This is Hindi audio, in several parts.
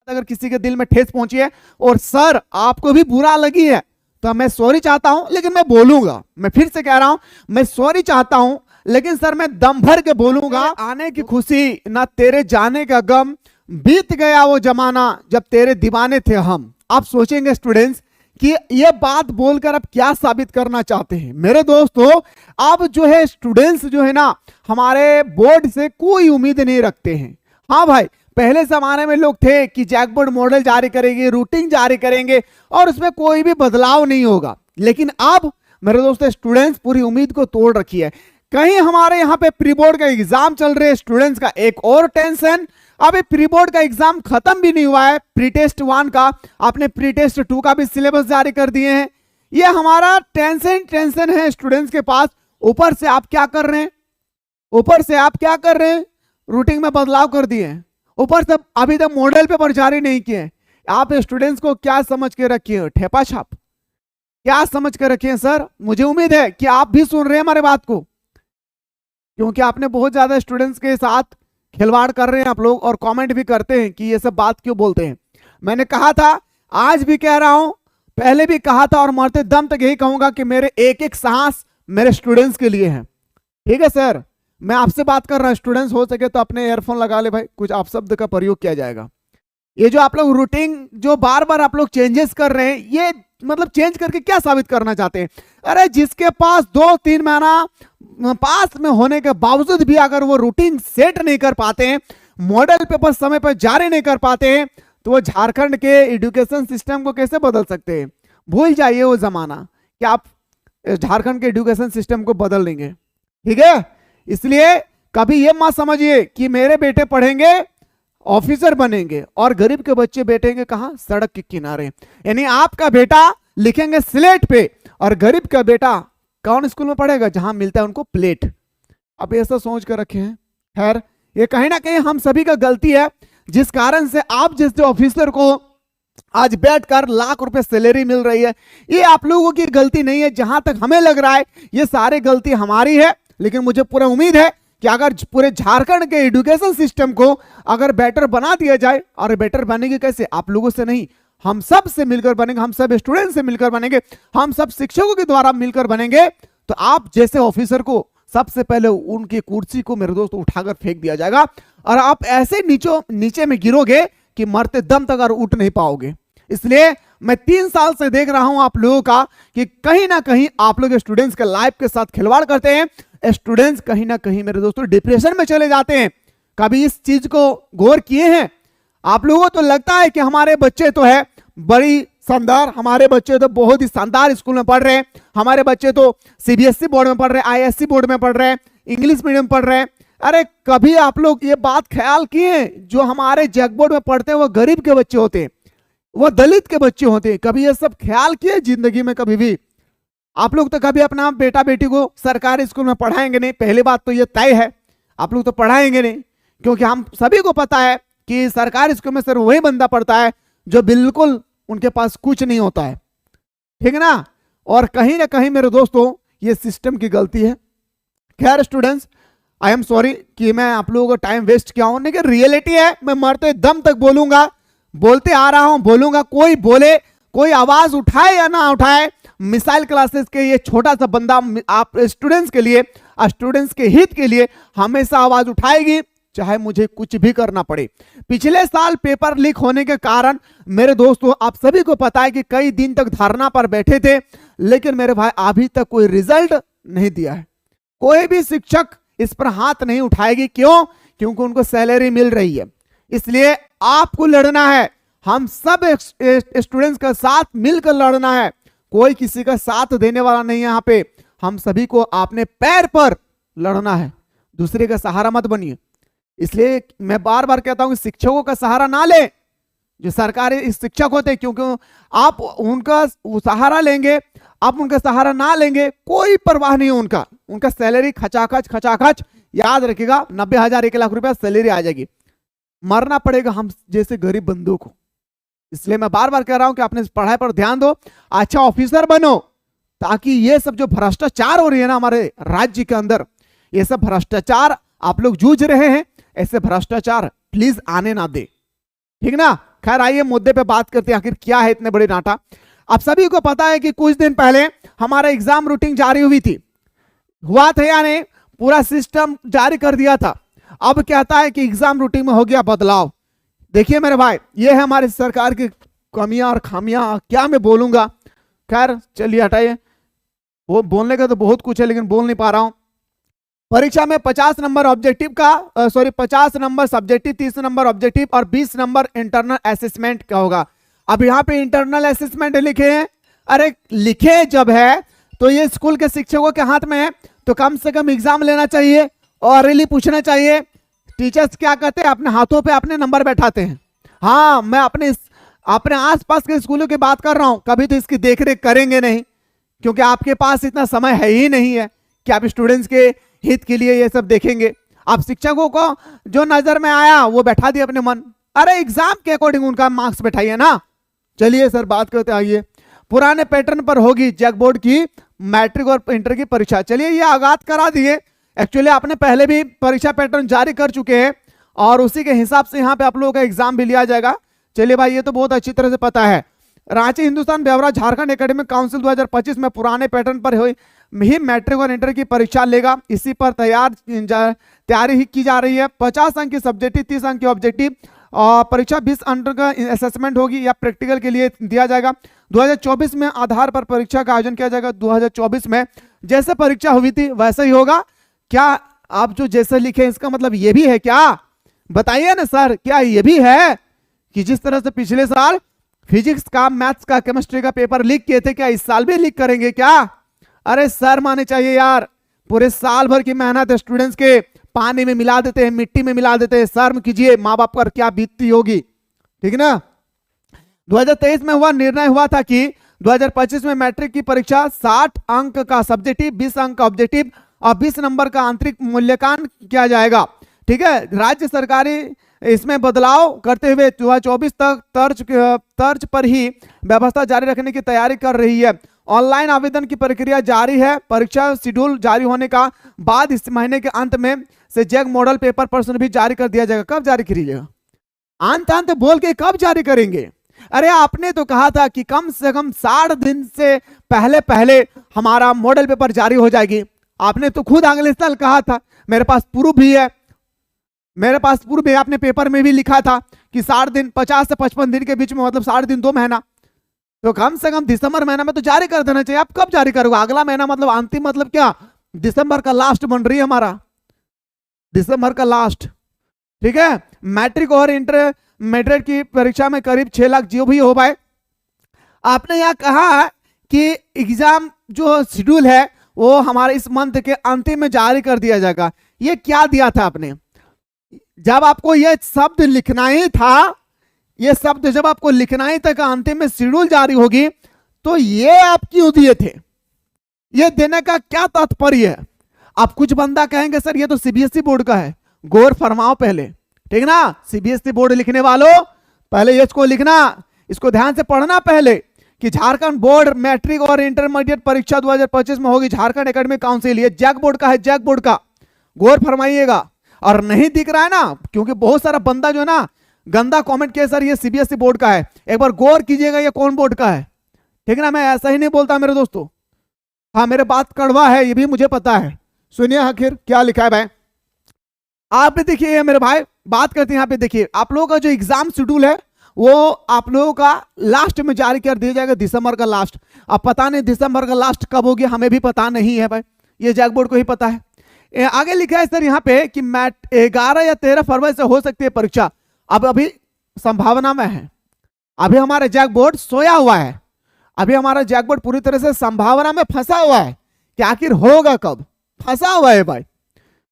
अगर किसी के दिल में ठेस पहुंची है और सर आपको भी बुरा लगी है तो मैं सॉरी चाहता हूं, लेकिन मैं बोलूंगा, मैं फिर से कह रहा हूं, मैं सॉरी चाहता हूं लेकिन सर मैं दम भर के बोलूंगा। आने की खुशी ना तेरे जाने का गम, बीत गया वो जमाना जब तेरे दीवाने थे हम। आप सोचेंगे स्टूडेंट्स कि ये बात बोलकर आप क्या साबित करना चाहते हैं। मेरे दोस्तों, अब जो है स्टूडेंट्स जो है ना हमारे बोर्ड से कोई उम्मीद नहीं रखते हैं। हाँ भाई, पहले जमाने में लोग थे कि जैक बोर्ड मॉडल जारी करेंगे, रूटीन जारी करेंगे और उसमें कोई भी बदलाव नहीं होगा। लेकिन अब मेरे दोस्तों स्टूडेंट्स पूरी उम्मीद को तोड़ रखी है। कहीं हमारे यहाँ पे प्री बोर्ड का एग्जाम चल रहे हैं, स्टूडेंट्स का एक और टेंशन, अभी प्री बोर्ड का एग्जाम खत्म भी नहीं हुआ है। प्री टेस्ट 1 का, आपने प्री टेस्ट 2 का भी सिलेबस जारी कर दिए हैं। ये हमारा टेंशन है स्टूडेंट्स के पास। ऊपर से आप क्या कर रहे हैं, रूटीन में बदलाव कर दिए हैं। ऊपर से अभी तक मॉडल पेपर जारी नहीं किए। आप स्टूडेंट्स को क्या समझ के रखिए, ठेपा छाप क्या समझ के रखिए सर। मुझे उम्मीद है कि आप भी सुन रहे हैं हमारे बात को, क्योंकि आपने बहुत ज्यादा स्टूडेंट्स के साथ खिलवाड़ कर रहे हैं आप लोग और कमेंट भी करते हैं कि ये सब बात क्यों बोलते हैं। मैंने कहा था, आज भी कह रहा हूं, पहले भी कहा था और मरते दम तक यही कहूंगा कि मेरे एक एक सांस मेरे स्टूडेंट्स के लिए है। ठीक है सर, मैं आपसे बात कर रहा हूं, स्टूडेंट्स हो सके तो अपने ईयरफोन लगा ले भाई, कुछ आप शब्द का प्रयोग किया जाएगा। ये जो आप लोग रूटीन जो बार बार आप लोग चेंजेस कर रहे हैं, ये मतलब चेंज करके क्या साबित करना चाहते हैं। अरे जिसके पास 2-3 महीना पास में होने के बावजूद भी अगर वो रूटीन सेट नहीं कर पाते हैं, मॉडल पेपर समय पर जारी नहीं कर पाते हैं, तो वो झारखंड के एजुकेशन सिस्टम को कैसे बदल सकते हैं। भूल जाइए वो जमाना कि आप झारखंड के एजुकेशन सिस्टम को बदल देंगे। ठीक है, इसलिए कभी ये मत समझिए कि मेरे बेटे पढ़ेंगे ऑफिसर बनेंगे और गरीब के बच्चे बैठेंगे कहां, सड़क के किनारे। यानी आपका बेटा लिखेंगे स्लेट पे और गरीब का बेटा कौन स्कूल में पढ़ेगा, जहां मिलता है उनको प्लेट। अब ऐसा सोच कर रखे हैं। खैर, ये कहीं ना कहीं हम सभी का गलती है, जिस कारण से आप जैसे ऑफिसर को आज बैठकर लाख रुपए सैलरी मिल रही है। ये आप लोगों की गलती नहीं है, जहां तक हमें लग रहा है ये सारी गलती हमारी है। लेकिन मुझे पूरा उम्मीद है कि अगर पूरे झारखंड के एजुकेशन सिस्टम को अगर बेटर बना दिया जाए, और बेटर बनेगी कैसे, आप लोगों से नहीं, हम सब से मिलकर बनेंगे, हम सब स्टूडेंट से मिलकर बनेंगे, हम सब शिक्षकों के द्वारा मिलकर बनेंगे, तो आप जैसे ऑफिसर को सबसे पहले उनकी कुर्सी को मेरे दोस्त उठाकर फेंक दिया जाएगा और आप ऐसे नीचे में गिरोगे कि मरते दम तक और उठ नहीं पाओगे। इसलिए मैं 3 साल से देख रहा हूं आप लोगों का कि कहीं ना कहीं आप लोग स्टूडेंट्स के लाइफ के साथ खिलवाड़ करते हैं। स्टूडेंट्स कहीं ना कहीं मेरे दोस्तों डिप्रेशन में चले जाते हैं। कभी इस चीज को गौर किए हैं आप लोगों को? तो लगता है कि हमारे बच्चे तो है बड़ी शानदार, हमारे बच्चे तो बहुत ही शानदार स्कूल में पढ़ रहे हैं, हमारे बच्चे तो सीबीएसई बोर्ड में पढ़ रहे हैं, आईएससी बोर्ड में पढ़ रहे हैं, इंग्लिश मीडियम पढ़ रहे हैं। अरे कभी आप लोग ये बात ख्याल किए जो हमारे जैक बोर्ड में पढ़ते हैं वो गरीब के बच्चे होते हैं, वो दलित के बच्चे होते हैं? कभी ये सब ख्याल किए जिंदगी में? कभी भी आप लोग तो कभी अपना बेटा बेटी को सरकारी स्कूल में पढ़ाएंगे नहीं। पहली बात तो ये तय है, आप लोग तो पढ़ाएंगे नहीं, क्योंकि हम सभी को पता है कि सरकारी स्कूल में सिर्फ वही बंदा पढ़ता है जो बिल्कुल उनके पास कुछ नहीं होता है। ठीक है ना? और कहीं ना कहीं मेरे दोस्तों ये सिस्टम की गलती है। खैर स्टूडेंट्स, आई एम सॉरी कि मैं आप लोगों का टाइम वेस्ट किया हूं, लेकिन रियलिटी है, मैं मरते दम तक बोलूंगा, बोलते आ रहा हूं, बोलूंगा। कोई बोले, कोई आवाज उठाए या ना उठाए, मिसाइल क्लासेस के ये छोटा सा बंदा आप स्टूडेंट्स के लिए, स्टूडेंट्स के हित के लिए हमेशा आवाज उठाएगी, चाहे मुझे कुछ भी करना पड़े। पिछले साल पेपर लीक होने के कारण मेरे दोस्तों आप सभी को पता है कि कई दिन तक धरना पर बैठे थे, लेकिन मेरे भाई अभी तक कोई रिजल्ट नहीं दिया है। कोई भी शिक्षक इस पर हाथ नहीं उठाएगी। क्यों? क्योंकि उनको सैलरी मिल रही है। इसलिए आपको लड़ना है, हम सब स्टूडेंट्स का साथ मिलकर लड़ना है। कोई किसी का साथ देने वाला नहीं है यहाँ पे। हम सभी को अपने पैर पर लड़ना है, दूसरे का सहारा मत बनिए। इसलिए मैं बार बार कहता हूं कि शिक्षकों का सहारा ना ले, जो सरकारी शिक्षक होते हैं, क्योंकि आप उनका सहारा लेंगे, आप उनका सहारा ना लेंगे, कोई परवाह नहीं है उनका सैलरी खचाखच याद रखिएगा, 90,000 1 लाख रुपया सैलरी आ जाएगी। मरना पड़ेगा हम जैसे गरीब बंदों को। इसलिए मैं बार बार कह रहा हूं कि अपने पढ़ाई पर ध्यान दो, अच्छा ऑफिसर बनो, ताकि ये सब जो भ्रष्टाचार हो रही है ना हमारे राज्य के अंदर, ये सब भ्रष्टाचार आप लोग जूझ रहे हैं, ऐसे भ्रष्टाचार प्लीज आने ना दे। ठीक ना? खैर आइए मुद्दे पे बात करते हैं, आखिर क्या है इतने बड़े डाटा। आप सभी को पता है कि कुछ दिन पहले हमारा एग्जाम रूटीन जारी हुई थी, हुआ था या नहीं, पूरा सिस्टम जारी कर दिया था। अब कहता है कि एग्जाम रूटीन में हो गया बदलाव। देखिए मेरे भाई, ये है हमारी सरकार की कमियां और खामियां, क्या मैं बोलूंगा। खैर चलिए हटाइए, वो बोलने का तो बहुत कुछ है लेकिन बोल नहीं पा रहा हूं। परीक्षा में 50 नंबर ऑब्जेक्टिव का 50 नंबर सब्जेक्टिव, 30 नंबर ऑब्जेक्टिव और 20 नंबर इंटरनल असेसमेंट का होगा। अब यहाँ पे इंटरनल असेसमेंट लिखे हैं, अरे लिखे जब है तो ये स्कूल के शिक्षकों के हाथ में है, तो कम से कम एग्जाम लेना चाहिए और रिली पूछना चाहिए। टीचर्स क्या कहते हैं, अपने हाथों पे अपने नंबर बैठाते हैं। हाँ, मैं अपने आसपास के स्कूलों की बात कर रहा हूं, कभी तो इसकी देखरेख करेंगे नहीं, क्योंकि आपके पास इतना समय है ही नहीं है कि आप स्टूडेंट्स के हित के लिए ये सब देखेंगे। आप शिक्षकों को जो नजर में आया वो बैठा दिया अपने मन, अरे एग्जाम के अकॉर्डिंग उनका मार्क्स बैठाइए ना। चलिए सर बात करते आइए, पुराने पैटर्न पर होगी जैक बोर्ड की मैट्रिक और इंटर की परीक्षा। चलिए ये आगाज करा दिए, एक्चुअली आपने पहले भी परीक्षा पैटर्न जारी कर चुके हैं और उसी के हिसाब से यहाँ पे आप लोगों का एग्जाम भी लिया जाएगा। चलिए भाई, ये तो बहुत अच्छी तरह से पता है। रांची हिंदुस्तान ब्यौरा झारखंड एकेडमिक काउंसिल 2025 में पुराने पैटर्न पर ही मैट्रिक और इंटर की परीक्षा लेगा। इसी पर तैयारी ही की जा रही है। 50 अंक की सब्जेक्टिव, 30 अंक की ऑब्जेक्टिव और परीक्षा 20 अंक का असेसमेंट होगी या प्रैक्टिकल के लिए दिया जाएगा। 2024 में आधार पर परीक्षा का आयोजन किया जाएगा। 2024 में जैसे परीक्षा हुई थी वैसे ही होगा। क्या आप जो जैसे लिखे इसका मतलब ये भी है क्या, बताइए ना सर, क्या ये भी है कि जिस तरह से पिछले साल फिजिक्स का, मैथ्स का, केमिस्ट्री का पेपर लीक किए थे, क्या इस साल भी लीक करेंगे क्या? अरे सर माने चाहिए यार, पूरे साल भर की मेहनत स्टूडेंट्स के पानी में मिला देते हैं, मिट्टी में मिला देते हैं। शर्म कीजिए, माँ बाप पर क्या बीतती होगी, ठीक है ना। 2023 में निर्णय हुआ था कि 2025 में मैट्रिक की परीक्षा 60 अंक का सब्जेक्टिव, 20 अंक का ऑब्जेक्टिव और 20 नंबर का आंतरिक मूल्यांकन किया जाएगा। ठीक है, राज्य सरकारी इसमें बदलाव करते हुए 2024 तक तर्ज पर ही व्यवस्था जारी रखने की तैयारी कर रही है। ऑनलाइन आवेदन की प्रक्रिया जारी है। परीक्षा शेड्यूल जारी होने का बाद इस महीने के अंत में से जैक मॉडल पेपर प्रश्न भी जारी कर दिया जाएगा। कब जारी करिएगा, अंत बोल के कब जारी करेंगे? अरे आपने तो कहा था कि कम से कम 60 दिन से पहले हमारा मॉडल पेपर जारी हो जाएगी। आपने तो खुद अगले साल कहा था, मेरे पास प्रूफ भी है, आपने पेपर में भी लिखा था कि 60 दिन, 50 से 55 दिन के बीच में, मतलब 60 दिन 2 महीना, तो कम से कम दिसंबर महीना में तो जारी कर देना चाहिए। आप कब जारी करोगे? अगला महीना मतलब अंतिम, मतलब क्या, दिसंबर का लास्ट बन रही है हमारा, दिसंबर का लास्ट। ठीक है, मैट्रिक और इंटरमीडिएट की परीक्षा में करीब 6 लाख जो भी हो पाए। आपने यह कहा कि एग्जाम जो शेड्यूल है वो हमारे इस मंथ के अंतिम में जारी कर दिया जाएगा। ये क्या दिया था आपने? जब आपको ये शब्द लिखना ही था, ये शब्द जब आपको लिखना ही था कि अंतिम में शेड्यूल जारी होगी, तो ये आप क्यों दिए थे? ये देने का क्या तात्पर्य है? आप कुछ बंदा कहेंगे सर ये तो सीबीएसई बोर्ड का है, गौर फरमाओ पहले, ठीक ना। सीबीएसई बोर्ड लिखने वालों पहले ये इसको लिखना, इसको ध्यान से पढ़ना पहले कि झारखंड बोर्ड मैट्रिक और इंटरमीडिएट परीक्षा 2025 में होगी। झारखंड एकेडमिक काउंसिल, ये जैक बोर्ड का है, जैक बोर्ड का, गौर फरमाइएगा। और नहीं दिख रहा है ना, क्योंकि बहुत सारा बंदा जो है ना गंदा कमेंट किया सर ये सीबीएसई बोर्ड का है, एक बार गौर कीजिएगा ये कौन बोर्ड का है, ठीक ना। मैं ऐसा ही नहीं बोलता मेरे दोस्तों, हाँ मेरे बात कड़वा है ये भी मुझे पता है। सुनिए आखिर क्या लिखा है भाई, आप भी देखिए मेरे भाई, बात करते हैं यहाँ पे। देखिए आप लोगों का जो एग्जाम शेड्यूल है वो आप लोगों का लास्ट में जारी कर दिया जाएगा, दिसंबर का लास्ट। अब पता नहीं दिसंबर का लास्ट कब होगी, हमें भी पता नहीं है भाई, ये जैक बोर्ड को ही पता है। आगे लिखा है सर यहाँ पे कि 11 या 13 फरवरी से हो सकती है परीक्षा। अब अभी संभावना में है, अभी हमारा जैक बोर्ड सोया हुआ है, अभी हमारा जैक बोर्ड पूरी तरह से संभावना में फंसा हुआ है कि आखिर होगा कब, फंसा हुआ है भाई।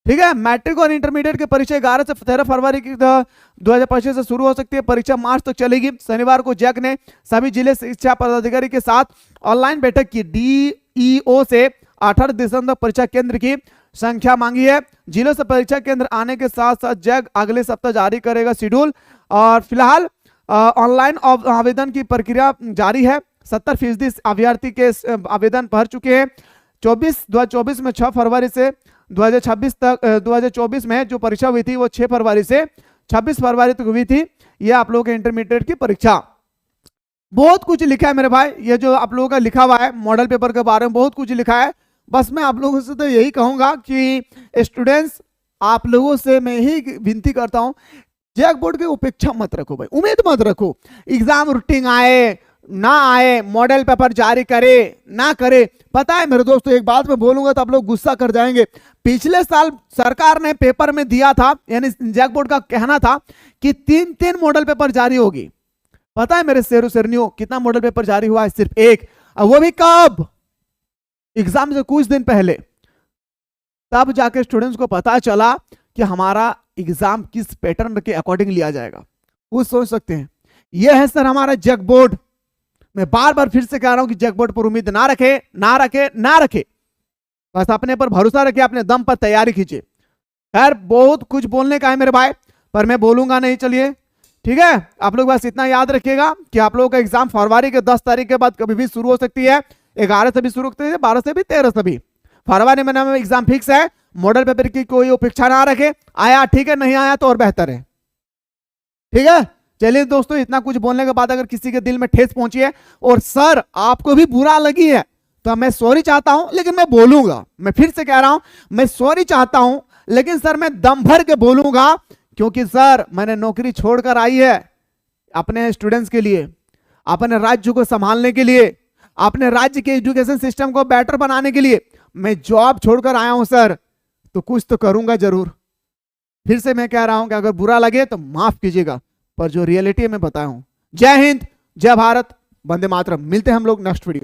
ठीक है, मैट्रिक और इंटरमीडिएट की परीक्षा 11 से 13 फरवरी की 2025 से शुरू हो सकती है। परीक्षा मार्च तक चलेगी। शनिवार को जैक ने सभी जिले शिक्षा पदाधिकारी के साथ ऑनलाइन बैठक की। डीईओ से 18 दिसंबर तक परीक्षा केंद्र की संख्या मांगी है। जिलों से परीक्षा केंद्र आने के साथ साथ जैक अगले सप्ताह जारी करेगा शेड्यूल। और फिलहाल ऑनलाइन आवेदन की प्रक्रिया जारी है। 70% अभ्यर्थी के आवेदन भर चुके हैं। 2024 में 6 फरवरी से 2026 तक 2024 में जो परीक्षा हुई थी वो 6 फरवरी से 26 फरवरी तक हुई थी ये आप लोगों के इंटरमीडिएट की परीक्षा। बहुत कुछ लिखा है मेरे भाई, ये जो आप लोगों का लिखा हुआ है मॉडल पेपर के बारे में बहुत कुछ लिखा है। बस मैं आप लोगों से तो यही कहूंगा कि स्टूडेंट्स, आप लोगों से मैं ही विनती करता हूं, जैक बोर्ड की उपेक्षा मत रखो भाई, उम्मीद मत रखो। एग्जाम रूटीन आए ना आए, मॉडल पेपर जारी करे ना करे, पता है मेरे दोस्तों, एक बात मैं बोलूंगा तो आप लोग गुस्सा कर जाएंगे। पिछले साल सरकार ने पेपर में दिया था, यानी जैक बोर्ड का कहना था कि 3 मॉडल पेपर जारी होगी। पता है मेरे शेरों शेरनियों, कितना मॉडल पेपर जारी हुआ है? सिर्फ 1, और वो भी कब? एग्जाम से कुछ दिन पहले। तब जाके स्टूडेंट्स को पता चला कि हमारा एग्जाम किस पैटर्न के अकॉर्डिंग लिया जाएगा। वो सोच सकते हैं। यह है सर हमारा जैक बोर्ड। मैं बार बार फिर से कह रहा हूं कि जैक बोर्ड पर उम्मीद ना रखे, ना रखे, ना रखे। बस अपने पर भरोसा रखे, अपने दम पर तैयारी खींचे। खैर बहुत कुछ बोलने का है मेरे भाई, पर मैं बोलूंगा नहीं। चलिए ठीक है, आप लोग बस इतना याद रखिएगा कि आप लोगों का एग्जाम फरवरी के 10 तारीख के बाद कभी भी शुरू हो सकती है। 11 से भी शुरू हो सकती है, 12 से भी, 13 से भी। फरवरी महीने में एग्जाम फिक्स है। मॉडल पेपर की कोई अपेक्षा ना रखे, आया ठीक है, नहीं आया तो और बेहतर है। ठीक है, चलिए दोस्तों, इतना कुछ बोलने के बाद अगर किसी के दिल में ठेस पहुंची है और सर आपको भी बुरा लगी है तो मैं सॉरी चाहता हूं, लेकिन मैं बोलूंगा। मैं फिर से कह रहा हूं, मैं सॉरी चाहता हूं, लेकिन सर मैं दम भर के बोलूंगा, क्योंकि सर मैंने नौकरी छोड़कर आई है अपने स्टूडेंट्स के लिए, अपने राज्य को संभालने के लिए, अपने राज्य के एजुकेशन सिस्टम को बेटर बनाने के लिए मैं जॉब छोड़कर आया हूं सर, तो कुछ तो करूंगा जरूर। फिर से मैं कह रहा हूं कि अगर बुरा लगे तो माफ कीजिएगा, पर जो रियलिटी मैं बताया हूं। जय हिंद, जय भारत, वंदे मातरम। मिलते हैं हम लोग नेक्स्ट वीडियो।